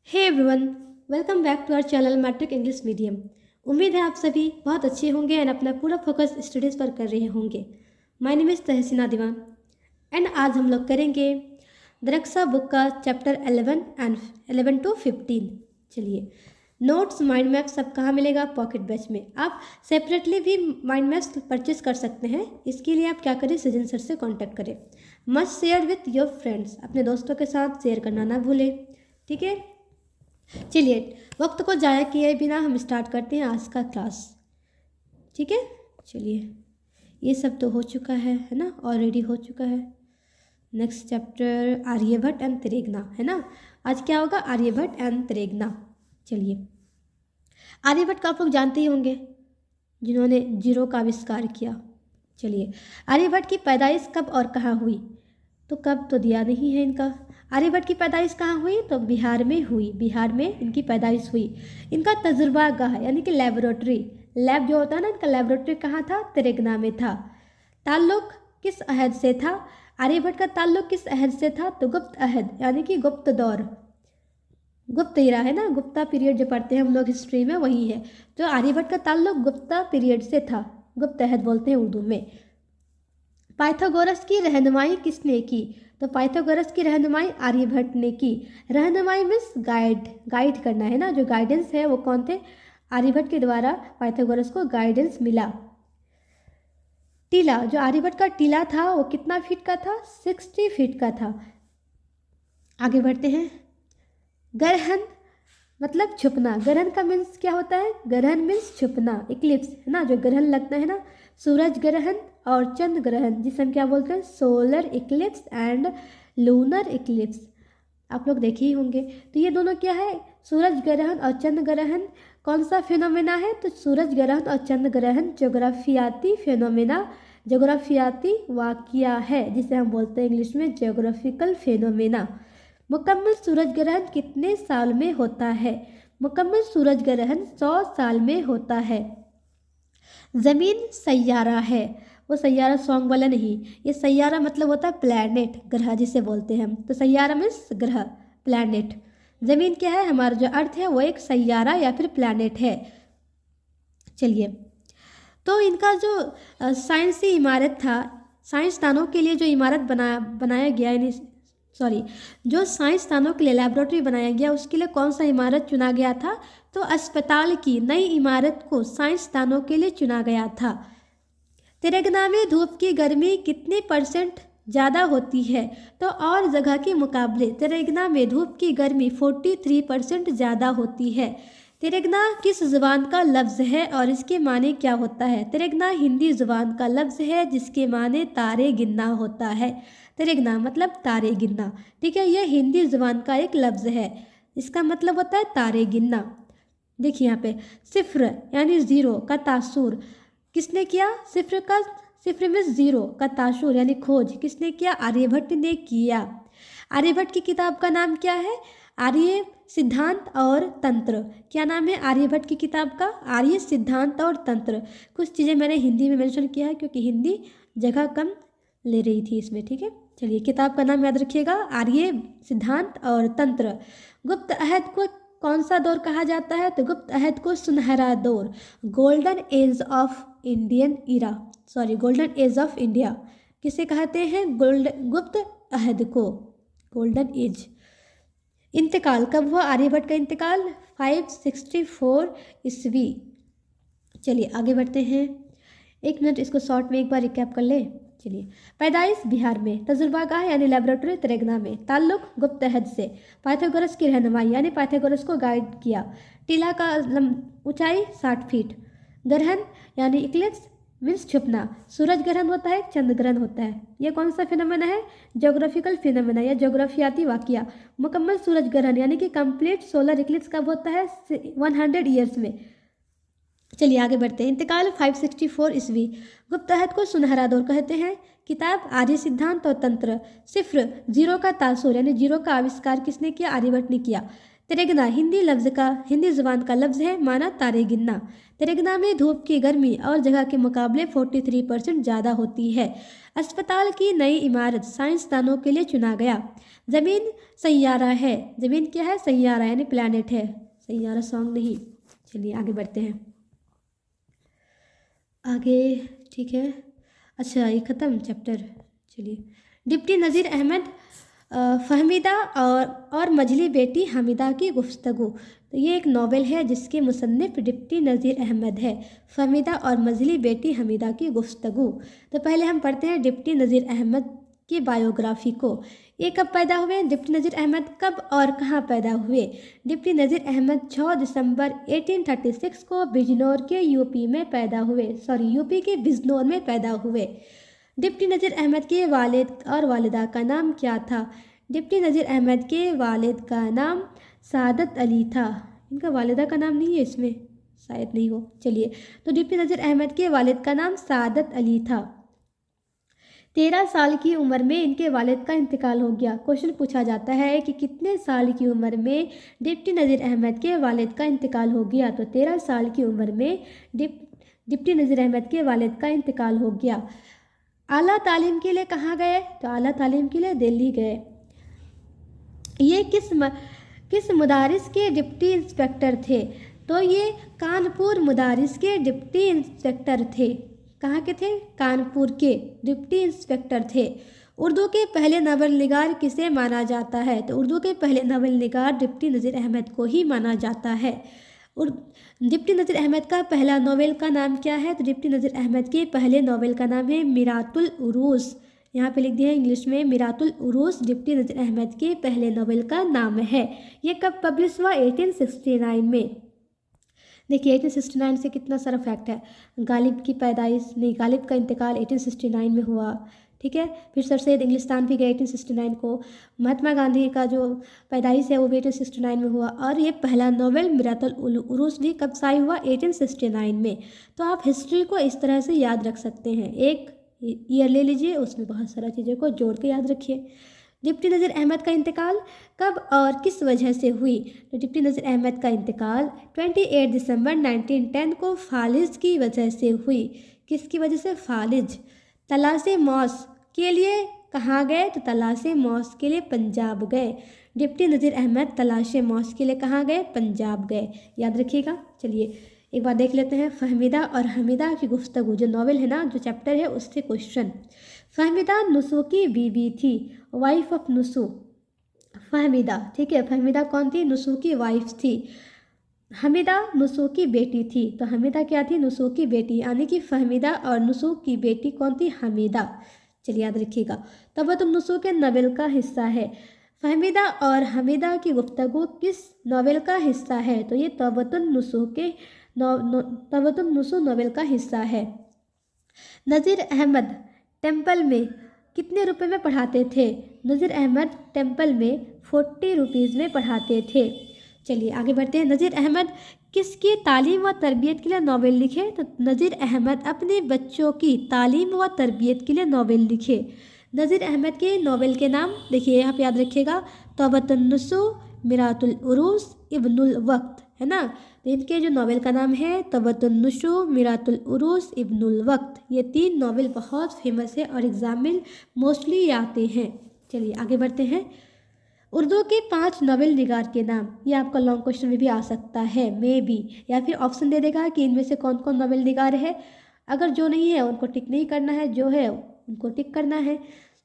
Hey everyone, welcome back to our channel matric English medium. उम्मीद है आप सभी बहुत अच्छे होंगे एंड अपना पूरा फोकस स्टडीज़ पर कर रहे होंगे। My name is Tahseena Diwan and आज हम लोग करेंगे दरक्षा बुक का चैप्टर 11 एंड 11 to 15। चलिए, नोट्स माइंड मैप सब कहाँ मिलेगा? पॉकेट बैच में। आप सेपरेटली भी माइंड मैप्स परचेज कर सकते हैं। इसके लिए आप क्या करें, सजन सर से कॉन्टैक्ट करें। Must share with your friends, अपने दोस्तों के साथ शेयर करना ना भूलें, ठीक है। चलिए, वक्त को ज़ाया किए बिना हम स्टार्ट करते हैं आज का क्लास, ठीक है। चलिए, ये सब तो हो चुका है ना, ऑलरेडी हो चुका है। नेक्स्ट चैप्टर आर्यभट्ट एंड त्रिगना, है ना। आज क्या होगा? आर्यभट्ट एंड त्रिगना। चलिए, आर्यभट्ट का आप लोग जानते ही होंगे, जिन्होंने जीरो का आविष्कार किया। चलिए, आर्यभट्ट की पैदाइश कब और कहाँ हुई? तो कब तो दिया नहीं है इनका। आर्यभट्ट की पैदाइश कहाँ हुई? तो बिहार में हुई, बिहार में इनकी पैदाइश हुई। इनका तजुर्बागाह यानी कि लेबोरेटरी, लैब जो होता है ना, इनका लेबोरेटरी कहाँ था? त्रिगना में था। ताल्लुक किस अहद से था? आर्यभट्ट का ताल्लुक किस अहद से था? तो गुप्त अहद यानी कि गुप्त दौर, गुप्त इरा, है ना। गुप्ता पीरियड जो पढ़ते हैं हम लोग हिस्ट्री में, वही है। तो आर्यभट्ट का ताल्लुक गुप्ता पीरियड से था, गुप्त अहद बोलते हैं उर्दू में। पाइथागोरस की रहनुमाई किसने की? तो पाइथागोरस की रहनुमाई आर्यभट्ट ने की। रहनुमाई मीन्स गाइड, गाइड करना, है ना। जो गाइडेंस है वो कौन थे? आर्यभट्ट के द्वारा पाइथागोरस को गाइडेंस मिला। टीला, जो आर्यभट्ट का टीला था वो कितना फीट का था? 60 फीट का था। आगे बढ़ते हैं। ग्रहण मतलब छुपना। ग्रहण का मीन्स क्या होता है? ग्रहण मीन्स छुपना, इक्लिप्स, है ना। जो ग्रहण लगता है ना, सूरज ग्रहण और चंद्र ग्रहण, जिसे हम क्या बोलते हैं? Solar Eclipse and lunar Eclipse. आप लोग देखे ही होंगे। तो ये दोनों क्या है? सूरज ग्रहण और चंद्र ग्रहण कौन सा फिनोमेना है? तो सूरज ग्रहण और चंद्र ग्रहण ज्योग्राफियाती फिनोमेना, ज्योग्राफियाती वाक़या है, जिसे हम बोलते हैं इंग्लिश में ज्योग्राफिकल फिनोमेना। मुकम्मल सूरज ग्रहण कितने साल में होता है? मुकम्मल सूरज ग्रहण 100 साल में होता है। ज़मीन सैयारा है, वो सैयारा सॉन्ग वाला नहीं। ये सैयारा मतलब होता है प्लैनेट, ग्रह जिसे बोलते हैं हम। तो सैयारा मीन्स ग्रह, प्लैनेट। ज़मीन क्या है? हमारा जो अर्थ है वो एक सैयारा या फिर प्लैनेट है। चलिए, तो इनका जो साइंसी इमारत था, साइंसदानों के लिए जो इमारत बनाया गया, यानी सॉरी, जो साइंसदानों के लिए लैबोरेटरी बनाया गया, उसके लिए कौन सा इमारत चुना गया था? तो अस्पताल की नई इमारत को साइंसदानों के लिए चुना गया था। त्रिगना में धूप की गर्मी कितने % ज़्यादा होती है? तो और जगह के मुकाबले त्रिगना में धूप की गर्मी 43% ज़्यादा होती है। त्रिगना किस ज़ुबान का लफ्ज़ है और इसके माने क्या होता है? त्रिगना हिंदी ज़ुबान का लफ्ज़ है जिसके माने तारे गिनना होता है। त्रिगना मतलब तारे गिनना, ठीक है। यह हिंदी ज़ुबान का एक लफ्ज़ है, इसका मतलब होता है तारे गिनना। देखिए यहाँ पे, सिफ्र यानी ज़ीरो का तासुर किसने किया? सिफ्र में ज़ीरो का तासुर यानी खोज किसने किया? आर्यभट्ट ने किया। आर्यभट्ट की किताब का नाम क्या है? आर्य सिद्धांत और तंत्र। क्या नाम है आर्यभट्ट की किताब का? आर्य सिद्धांत और तंत्र। कुछ चीज़ें मैंने हिंदी में मेंशन किया है क्योंकि हिंदी जगह कम ले रही थी इसमें, ठीक है। चलिए, किताब का नाम याद रखिएगा, आर्य सिद्धांत और तंत्र। गुप्त अहद को कौन सा दौर कहा जाता है? तो गुप्त अहद को सुनहरा दौर, golden age of Indian era, sorry golden age of India किसे कहते हैं? गुप्त अहद को गोल्डन एज। इंतकाल कब हुआ आर्यभट्ट का? इंतकाल 564 ईस्वी। चलिए आगे बढ़ते हैं। एक मिनट, इसको शॉर्ट में एक बार रिकैप कर ले। चलिए, पैदाइश बिहार में, तजुर्बागाह यानी लेबोरेटरी त्रिगना में, ताल्लुक गुप्त अहद से, पाइथागोरस की रहनुमाई यानी पाइथागोरस को गाइड किया, टीला का ऊंचाई 60 फीट, ग्रहण यानी इक्लिप्स मीन्स छुपना, सूरज ग्रहण होता है, चंद्र ग्रहण होता है। यह कौन सा फिनोमेना है? ज्योग्राफिकल फिनोमेना या ज्योग्राफियाती वाक़या। मुकम्मल सूरज ग्रहण यानी कि कंप्लीट सोलर इक्लिप्स कब होता है? 100 ईयर्स में। चलिए आगे बढ़ते हैं। इंतकाल 564 ईस्वी। गुप्त अहद को सुनहरा दौर कहते हैं। किताब आर्य सिद्धांत और तंत्र। सिफ्र जीरो का तासुर यानी जीरो का आविष्कार किसने किया? आर्यभट्ट ने किया। तिरगना हिंदी ज़ुबान का लफ्ज़ है, माना तारे गिनना। तिरगना में धूप की गर्मी और जगह के मुकाबले 43% ज़्यादा होती है। अस्पताल की नई इमारत साइंसदानों के लिए चुना गया। ज़मीन सैयारा है। ज़मीन क्या है? सैयारा यानी प्लैनेट है, सैयारा सॉन्ग नहीं। चलिए आगे बढ़ते हैं आगे। ठीक है, अच्छा ये ख़त्म चैप्टर। चलिए, डिप्टी नज़ीर अहमद फ़हमीदा और मझली बेटी हमीदा की गुफ्तगू। तो ये एक नावल है जिसके मुसन्निफ़ डिप्टी नज़ीर अहमद है। फ़हमीदा और मझली बेटी हमीदा की गुफ्तगू। तो पहले हम पढ़ते हैं डिप्टी नज़ीर अहमद की बायोग्राफ़ी को। ये कब पैदा हुए? डिप्टी नज़ीर अहमद कब और कहाँ पैदा हुए? डिप्टी नज़ीर अहमद 6 दिसंबर 1836 को बिजनौर के यूपी के बिजनौर में पैदा हुए। डिप्टी नज़ीर अहमद के वालिद और वालिदा का नाम क्या था? डिप्टी नज़ीर अहमद के वालिद का नाम सादत अली था। इनका वालिदा का नाम नहीं है इसमें, शायद नहीं हो। चलिए, तो डिप्टी नज़ीर अहमद के वालिद का नाम सादत अली था। 13 साल की उम्र में इनके वालिद का इंतकाल हो गया। क्वेश्चन पूछा जाता है कि कितने साल की उम्र में डिप्टी नज़ीर अहमद के वालिद का इंतकाल हो गया? तो 13 साल की उम्र में डिप्टी नज़ीर अहमद के वालिद का इंतकाल हो गया। आला तालीम के लिए कहाँ गए? तो आला तालीम के लिए दिल्ली गए। ये किस मदारिस के डिप्टी इंस्पेक्टर थे? तो ये कानपुर मदारिस के डिप्टी इंस्पेक्टर थे। कहाँ के थे? कानपुर के डिप्टी इंस्पेक्टर थे। उर्दू के पहले नावल निगार किसे माना जाता है? तो उर्दू के पहले नावल निगार डिप्टी नज़ीर अहमद को ही माना जाता है। और डिप्टी नज़ीर अहमद का पहला नावल का नाम क्या है? तो डिप्टी नज़ीर अहमद के पहले नावल का नाम है मीरातुल उरूस। यहाँ पे लिख दिया है इंग्लिश में, मीरातुल उरूस डिप्टी नज़ीर अहमद के पहले नावल का नाम है। ये कब पब्लिश हुआ? 1869 में। देखिए 1869 से कितना सारा फैक्ट है। गालिब का इंतकाल 1869 में हुआ। ठीक है, फिर सर सैयद इंग्लिस्तान भी गए 1869 को। महात्मा गांधी का जो पैदाइश है वो भी 1869 में हुआ। और ये पहला नोवेल मिरातुल उरूस भी कब शाये हुआ? 1869 में। तो आप हिस्ट्री को इस तरह से याद रख सकते हैं। एक ईयर ले लीजिए, उसमें बहुत सारा चीज़ों को जोड़ के याद रखिए। डिप्टी नज़ीर अहमद का इंतकाल कब और किस वजह से हुई? तो डिप्टी नज़ीर अहमद का इंतकाल 28 दिसंबर 1910 को फालिज की वजह से हुई। किसकी वजह से? फालिज। तलाशे मौस के लिए कहाँ गए? तो तलाशे मौस के लिए पंजाब गए। डिप्टी नज़ीर अहमद तलाशे मौस के लिए कहाँ गए? पंजाब गए। याद रखिएगा। चलिए एक बार देख लेते हैं फ़हमीदा और हमीदा की गुफ्तगू। जो नावल है ना, जो चैप्टर है, उससे क्वेश्चन। फ़हमीदा नुसू की बीवी थी, वाइफ ऑफ नुसू। फ़हमीदा, ठीक है, फ़हमीदा कौन थी? नुसू की वाइफ थी। हमीदा नुसू की बेटी थी। तो हमीदा क्या थी? नुसू की बेटी, यानी कि फ़हमीदा और नुसू की बेटी कौन थी? हमीदा। चलिए याद रखिएगा। तबतुन नुसू के नावल का हिस्सा है। फ़हमीदा और हमीदा की गुफ्तगू किस नावल का हिस्सा है? तो ये तबतुन नुसू नावल का हिस्सा है। नज़ीर अहमद टेम्पल में कितने रुपए में पढ़ाते थे? नज़ीर अहमद टेम्पल में 40 रुपीज़ में पढ़ाते थे। चलिए आगे बढ़ते हैं। नज़ीर अहमद किसकी तालीम व तरबियत के लिए नावल लिखे? तो नज़ीर अहमद अपने बच्चों की तालीम व तरबियत के लिए नावल लिखे। नज़ीर अहमद के नावल के नाम देखिए, यहाँ पे याद रखिएगा। तबतुन नुसू, मिरातुल उरूस, इब्नुल वक्त, है ना। तो इनके जो नावल का नाम है तबतुन नुसू, मिरातुल उरूस, इब्नुल वक्त। ये 3 नावल बहुत फेमस है और एग्जाम में मोस्टली आते हैं। चलिए आगे बढ़ते हैं। उर्दू के 5 नावल निगार के नाम। ये आपका लॉन्ग क्वेश्चन में भी आ सकता है, मे बी, या फिर ऑप्शन दे देगा कि इनमें से कौन कौन नावल निगार है। अगर जो नहीं है उनको टिक नहीं करना है, जो है उनको टिक करना है।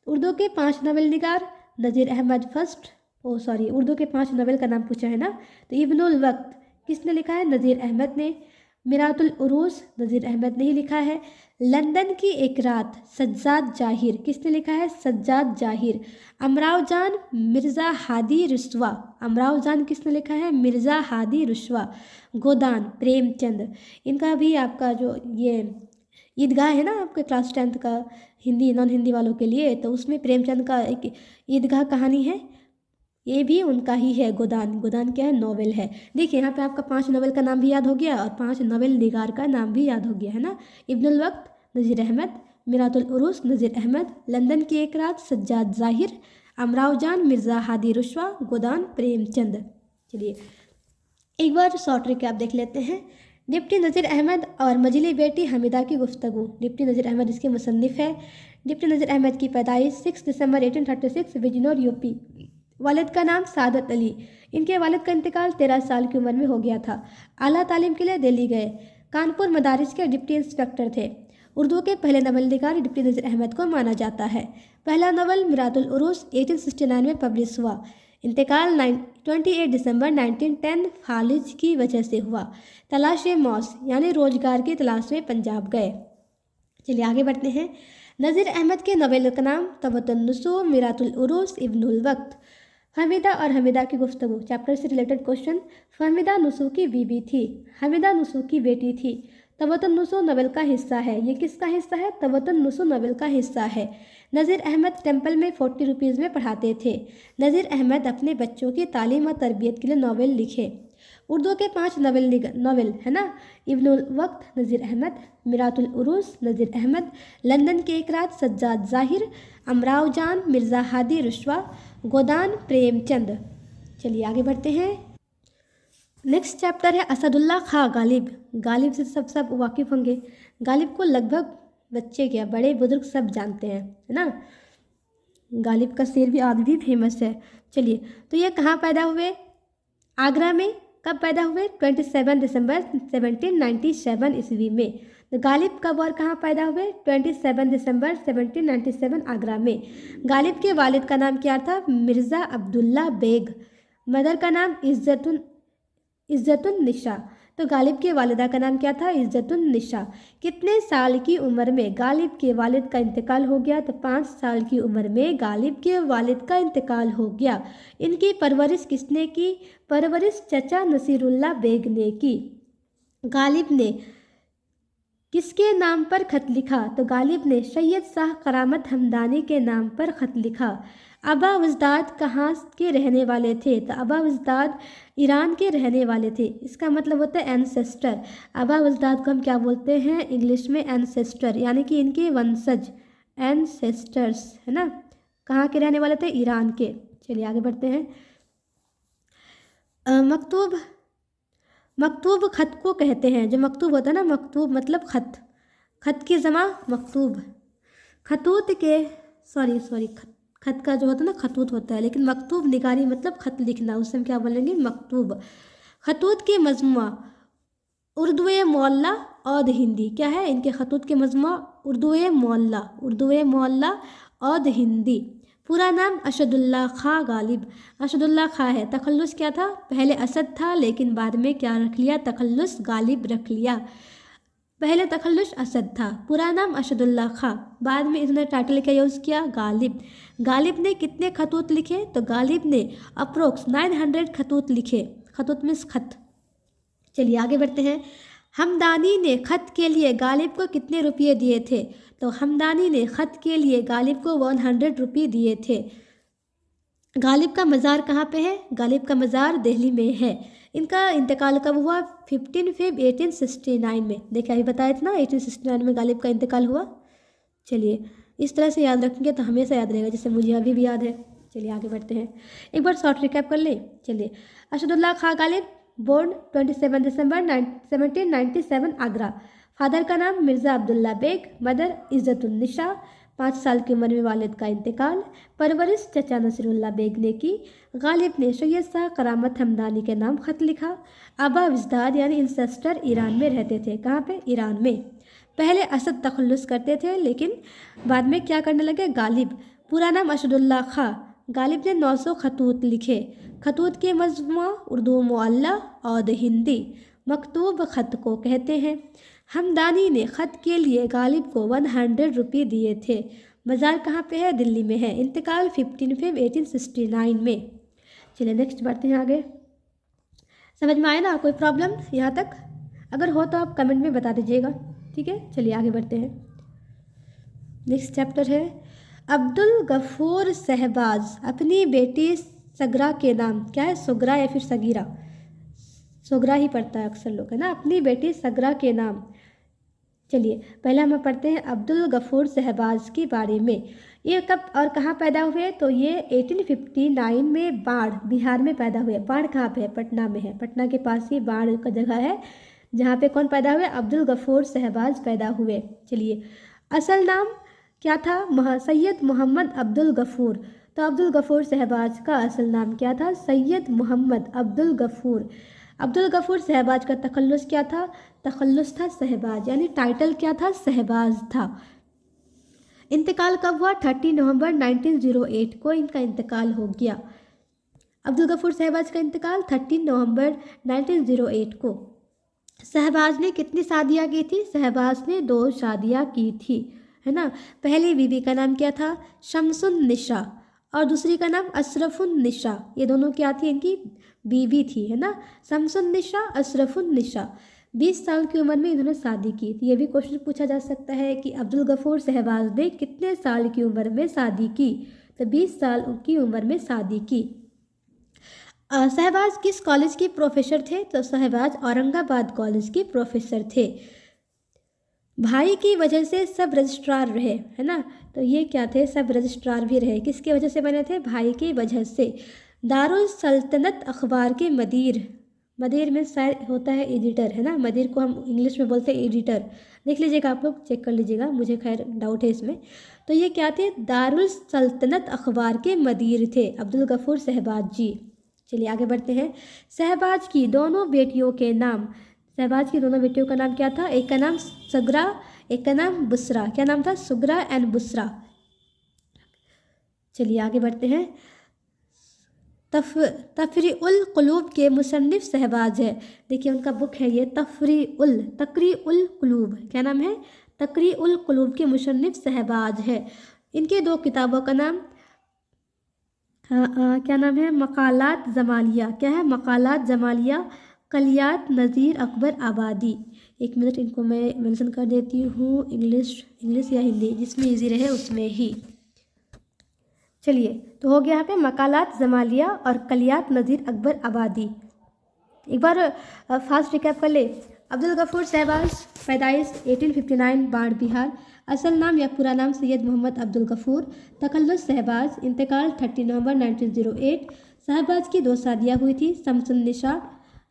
उर्दू के 5 नावल निगार। नज़ीर अहमद फर्स्ट। उर्दू के 5 नावल का नाम पूछा है ना। तो इब्नुल वक्त किसने लिखा है? नज़ीर अहमद ने। मिरातुल उरूस नज़ीर अहमद ने ही लिखा है। लंदन की एक रात, सज्जाद जाहिर, किसने लिखा है? सज्जाद जाहिर। अमराव जान, मिर्ज़ा हादी रुस्वा। अमराव जान किसने लिखा है? मिर्ज़ा हादी रुस्वा। गोदान, प्रेमचंद। इनका भी आपका जो ये ईदगाह है ना आपके क्लास 10th का हिंदी नॉन हिंदी वालों के लिए, तो उसमें प्रेमचंद का एक ईदगाह कहानी है, ये भी उनका ही है। गोदान क्या है? नॉवेल है। देखिए यहाँ पे आपका 5 नावल का नाम भी याद हो गया और 5 नावल निगार का नाम भी याद हो गया, है ना। इब्नुल वक्त नज़ीर अहमद, मिरातुल उरूस नज़ीर अहमद, लंदन की एक रात सज्जाद जाहिर, अमराव जान मिर्ज़ा हादी रुस्वा, गोदान प्रेमचंद। चलिए एक बार शॉर्ट रिकैप देख लेते हैं। डिप्टी नज़ीर अहमद और मजली बेटी हमीदा की गुफ्तगू। डिप्टी नज़ीर अहमद इसके मुसन्निफ है। डिप्टी नज़ीर अहमद की पैदाइश 6 दिसंबर 1836 बिजनौर यूपी। वालिद का नाम सादत अली। इनके वालिद का इंतकाल 13 साल की उम्र में हो गया था। आला तालीम के लिए दिल्ली गए। कानपुर मदारिस के डिप्टी इंस्पेक्टर थे। उर्दू के पहले नवल निगार डिप्टी नज़ीर अहमद को माना जाता है। पहला नवल मिरातुल उरूस 1869 में पब्लिश हुआ। इंतकाल 28 दिसंबर 1910 फालिज की वजह से हुआ। तलाश मौस यानी रोजगार की तलाश में पंजाब गए। चलिए आगे बढ़ते हैं। नज़ीर अहमद के नवल का नाम तबतुन नुसूम, मिरातुल उरूस, इब्नुल वक्त। फहमीदा और हमीदा की गुफ्तगू। चैप्टर से रिलेटेड क्वेश्चन। फहमीदा नुसू की बीबी थी। हमीदा नुसू की बेटी थी। तबतुन नुसू नवल का हिस्सा है। ये किसका हिस्सा है? तबतुन नुसू नवल का हिस्सा है। नज़ीर अहमद टेम्पल में 40 रुपीज़ में पढ़ाते थे। नज़ीर अहमद अपने बच्चों की तालीम और तरबियत के लिए नावल लिखे। उर्दू के 5 नावल है ना। इब्नुल वक्त नज़ीर अहमद, मिरातुल उरूस नज़ीर अहमद, लंदन की एक रात सज्जाद ज़ाहिर, अमराव जान मिर्ज़ा हादी रुश्वा, गोदान प्रेमचंद। चलिए आगे बढ़ते हैं। नेक्स्ट चैप्टर है असदुल्ला खां गालिब। गालिब से सब वाकिफ़ होंगे। गालिब को लगभग बच्चे क्या बड़े बुजुर्ग सब जानते हैं, है ना। गालिब का शेर भी आज भी फेमस है। चलिए तो ये कहाँ पैदा हुए? आगरा में। कब पैदा हुए? 27 दिसंबर 1797 ईस्वी में। तो गालिब कब और कहाँ पैदा हुए? 27 दिसंबर 1797 आगरा में। गालिब के वालिद का नाम क्या था? मिर्ज़ा अब्दुल्ला बेग। मदर का नाम इज़्ज़तुन निशा। तो गालिब के वालिदा का नाम क्या था? इज़्ज़तुन निशा। कितने साल की उम्र में गालिब के वालिद का इंतकाल हो गया? तो 5 साल की उम्र में गालिब के वालिद का इंतकाल हो गया। इनकी परवरिश किसने की? परवरिश चचा नसीरुल्लाह बेग ने की। गालिब ने किसके नाम पर खत लिखा? तो गालिब ने सैयद शाह करामत हमदानी के नाम पर खत लिखा। अबा वजदाद कहाँ के रहने वाले थे? तो अबा वजदाद ईरान के रहने वाले थे। इसका मतलब होता है एंसेस्टर। अबा वजदाद को हम क्या बोलते हैं इंग्लिश में? एंसेस्टर, यानी कि इनके वंशज, एंसेस्टर्स, है ना। कहाँ के रहने वाले थे? ईरान के। चलिए आगे बढ़ते हैं। मकतूब खत को कहते हैं। जो मकतूब होता है ना, मकतूब मतलब खत, खत की जमा मकतूब। खतूत के खत का जो होता है ना खतूत होता है, लेकिन मकतूब निगारी मतलब खत लिखना, उससे हम क्या बोलेंगे? मकतूब। खतूत के मजमुआ उर्दू मौला और हिंदी। क्या है इनके खतूत के मजमुआ? उर्दू मौला और हिंदी। पूरा नाम असदुल्ला खां गालिब। असदुल्ला खां है। तखल्लुस क्या था? पहले असद था लेकिन बाद में क्या रख लिया? तखल्लुस गालिब रख लिया। पहले तखल्लुस असद था। पूरा नाम असदुल्ला खां। बाद में इसने टाइटल क्या यूज़ किया? गालिब। गालिब ने कितने खतूत लिखे? तो गालिब ने अप्रोक्स 900 खतूत लिखे। खतूत मीन्स खत। चलिए आगे बढ़ते हैं। हमदानी ने खत के लिए गालिब को कितने रुपये दिए थे? तो हमदानी ने खत के लिए गालिब को 100 रुपये दिए थे। गालिब का मज़ार कहाँ पे है? गालिब का मज़ार दिल्ली में है। इनका इंतकाल कब हुआ? 15 फरवरी 1869 में। देखिए अभी बताया था ना 1869 में गालिब का इंतकाल हुआ। चलिए इस तरह से याद रखेंगे तो हमेशा याद रहेगा, जैसे मुझे अभी भी याद है। चलिए आगे बढ़ते हैं। एक बार शॉर्ट रिकैप कर ले। चलिए असदुल्ला खां गालिब, बोर्न 27 दिसंबर 1797 आगरा। फादर का नाम मिर्ज़ा अब्दुल्ला बेग, मदर इज़्ज़तुन निशा। 5 साल की उम्र में वालिद का इंतकाल। परवरिश चचा नसीरुल्लाह बेग ने की। गालिब ने सैयद शाह करामत हमदानी के नाम खत लिखा। आबा वजदाद यानी इंसेस्टर ईरान में रहते थे। कहाँ पे? ईरान में। पहले असद तखल्लुस करते थे लेकिन बाद में क्या करने लगे? गालिब। पूरा नाम असदुल्ला खां। गालिब ने 900 खतूत लिखे। खतूत के मजमुआ उर्दू मुअल्ला और हिंदी। मकतूब खत को कहते हैं। हमदानी ने ख़त के लिए गालिब को 100 रुपये दिए थे। मज़ार कहाँ पे है? दिल्ली में है। इंतकाल 15 फरवरी 1869 में। चलिए नेक्स्ट बढ़ते हैं आगे। समझ में आए ना? कोई प्रॉब्लम यहाँ तक? अगर हो तो आप कमेंट में बता दीजिएगा, ठीक है। चलिए आगे बढ़ते हैं। नेक्स्ट चैप्टर है अब्दुल गफूर शहबाज अपनी बेटी सगरा के नाम। क्या है? सुगरा या फिर सगीरा? सुगरा ही पढ़ता है अक्सर लोग, है ना। अपनी बेटी सगरा के नाम चलिए पहले हम पढ़ते हैं अब्दुल गफूर शहबाज के बारे में। ये कब और कहाँ पैदा हुए? तो ये 1859 में बाढ़, बिहार में पैदा हुए। बाढ़ कहाँ पे है? पटना में है। पटना के पास ही बाढ़ का जगह है जहाँ पे कौन पैदा हुए? अब्दुल गफूर शहबाज पैदा हुए। चलिए असल नाम क्या था? सैयद मोहम्मद अब्दुल गफूर। तो अब्दुल गफूर शहबाज का असल नाम क्या था? सैयद मोहम्मद अब्दुल गफूर। अब्दुल गफूर शहबाज का तखल्लुस क्या था? तखल्लुस था शहबाज, यानी टाइटल क्या था? शहबाज था। इंतकाल कब हुआ? 30 नवंबर 1908 को इनका इंतकाल हो गया। अब्दुल गफूर शहबाज का इंतकाल 30 नवंबर 1908 को। शहबाज ने कितनी शादियाँ की थी? शहबाज ने 2 शादियाँ की थी, है ना। पहली बीवी का नाम क्या था? शमसुन निशा, और दूसरी का नाम अशरफुन निशा। ये दोनों क्या थी? इनकी बीवी थी, है ना। शमसुन निशा, अशरफुन निशा। 20 साल की उम्र में इन्होंने शादी की थी। ये भी क्वेश्चन पूछा जा सकता है कि अब्दुल गफूर शहबाज ने कितने साल की उम्र में शादी की? तो 20 साल की उम्र में शादी की। शहबाज किस कॉलेज के प्रोफेसर थे? तो शहबाज औरंगाबाद कॉलेज के प्रोफेसर थे। भाई की वजह से सब रजिस्ट्रार रहे, है ना। तो ये क्या थे? सब रजिस्ट्रार भी रहे। किसकी वजह से बने थे? भाई की वजह से। दारुल सल्तनत अखबार के मदीर, मदीर में शायद होता है एडिटर, है ना। मदीर को हम इंग्लिश में बोलते हैं एडिटर। देख लीजिएगा, आप लोग चेक कर लीजिएगा, मुझे खैर डाउट है इसमें। तो ये क्या थे? दारुल सल्तनत अखबार के मदीर थे अब्दुल गफूर शहबाज जी। चलिए आगे बढ़ते हैं। शहबाज की दोनों बेटियों के नाम। शहबाज की दोनों बेटियों का नाम क्या था? एक का नाम सुगरा, एक का नाम बुसरा। क्या नाम था? सुगरा एंड बुसरा। चलिए आगे बढ़ते हैं। तफरीउल कुलूब के मुसन्निफ शहबाज है। देखिए उनका बुक है ये तकरीउल कुलूब। क्या नाम है? तकरीउल कुलूब के मुसन्निफ शहबाज है। इनके 2 किताबों का नाम क्या नाम है? मकालात जमालिया। क्या है? मकालात जमालिया, कलियात नज़ीर अकबर आबादी। 1 मिनट, इनको मैं मेंशन कर देती हूँ, इंग्लिश या हिंदी, जिसमें इजी रहे उसमें ही। चलिए तो हो गया यहाँ पे मकालात जमालिया और कलियात नज़ीर अकबर आबादी। एक बार फास्ट रिकैप कर ले। अब्दुल गफूर शहबाज, पैदाइश 1859, बाढ़ बिहार। असल नाम या पूरा नाम सैयद मोहम्मद अब्दुल गफूर। तखल्लुस शहबाज। इंतकाल 30 नवंबर 1908। शहबाज की 2 शादियाँ हुई थी, शमसुन निशा,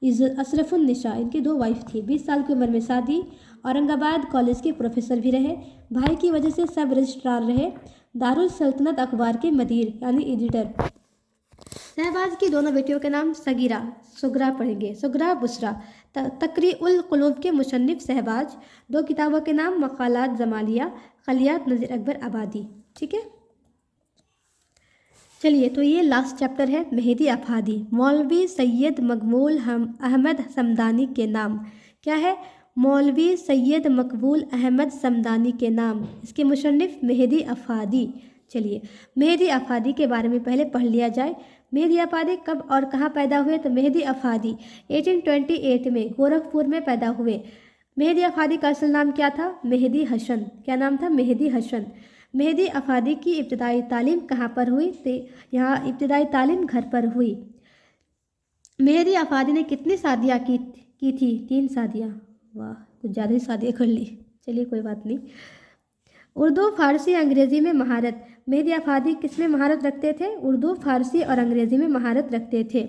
अशरफुन निशा। इनकी 2 वाइफ थी। 20 साल की उम्र में शादी। औरंगाबाद कॉलेज के प्रोफेसर भी रहे। भाई की वजह से सब रजिस्ट्रार रहे। दारुल सल्तनत अखबार के मदीर यानी एडिटर। शहबाज की दोनों बेटियों के नाम सगीरा, सुगरा पढ़ेंगे, सुगरा बुसरा। तकरीउल कुलूब के मुसन्निफ शहबाज। 2 किताबों के नाम मकालात जमालिया, कलियात नज़ीर अकबर आबादी। ठीक है। चलिए तो ये लास्ट चैप्टर है मेहदी अफादी। मौलवी सैयद मकबूल अहमद समदानी के नाम। क्या है? मौलवी सैयद मकबूल अहमद समदानी के नाम। इसके मुसन्निफ मेहदी अफादी। चलिए मेहदी अफादी के बारे में पहले पढ़ लिया जाए। मेहदी अफादी कब और कहाँ पैदा हुए? तो मेहदी अफादी 1828 में गोरखपुर में पैदा हुए। मेहदी अफादी का असल नाम क्या था? मेहदी हसन। क्या नाम था? मेहदी हसन। मेहदी अफादी की इब्तदाई तालीम कहाँ पर हुई? तो यहाँ इब्तदाई तालीम घर पर हुई। मेहदी अफादी ने कितनी शादियाँ की थी? 3 शादियाँ। वाह, कुछ ज़्यादा ही शादियाँ कर ली। चलिए कोई बात नहीं। उर्दू, फारसी, अंग्रेज़ी में महारत। मेहदी अफादी किस में महारत रखते थे? उर्दू, फारसी और अंग्रेज़ी में महारत रखते थे।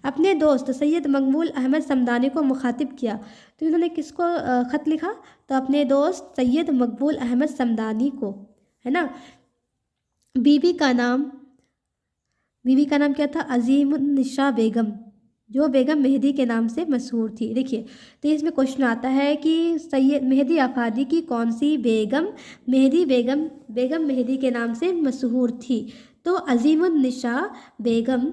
अपने दोस्त सैयद मकबूल अहमद समदानी को मुखातिब किया। तो इन्होंने किसको ख़त लिखा? तो अपने दोस्त सैयद मकबूल अहमद समदानी को, है ना। बीवी का नाम क्या था? अजीमुन्निसा बेगम, जो बेगम मेहदी के नाम से मशहूर थी। देखिए तो इसमें क्वेश्चन आता है कि सैयद मेहदी अफादी की कौन सी बेगम बेगम मेहदी के नाम से मशहूर थी? तो अजीमुन्निसा बेगम,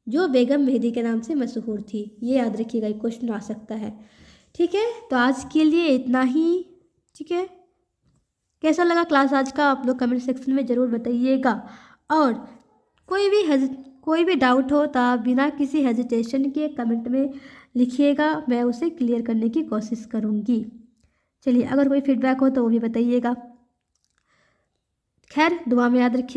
जो बेगम मेहदी के नाम से मशहूर थी। ये याद रखिएगा, एक क्वेश्चन आ सकता है। ठीक है, तो आज के लिए इतना ही। ठीक है, कैसा लगा क्लास आज का? आप लोग कमेंट सेक्शन में ज़रूर बताइएगा। और कोई भी डाउट हो तो आप बिना किसी हेजिटेशन के कमेंट में लिखिएगा, मैं उसे क्लियर करने की कोशिश करूँगी। चलिए, अगर कोई फीडबैक हो तो वो भी बताइएगा। खैर, दुआ में याद रखिएगा।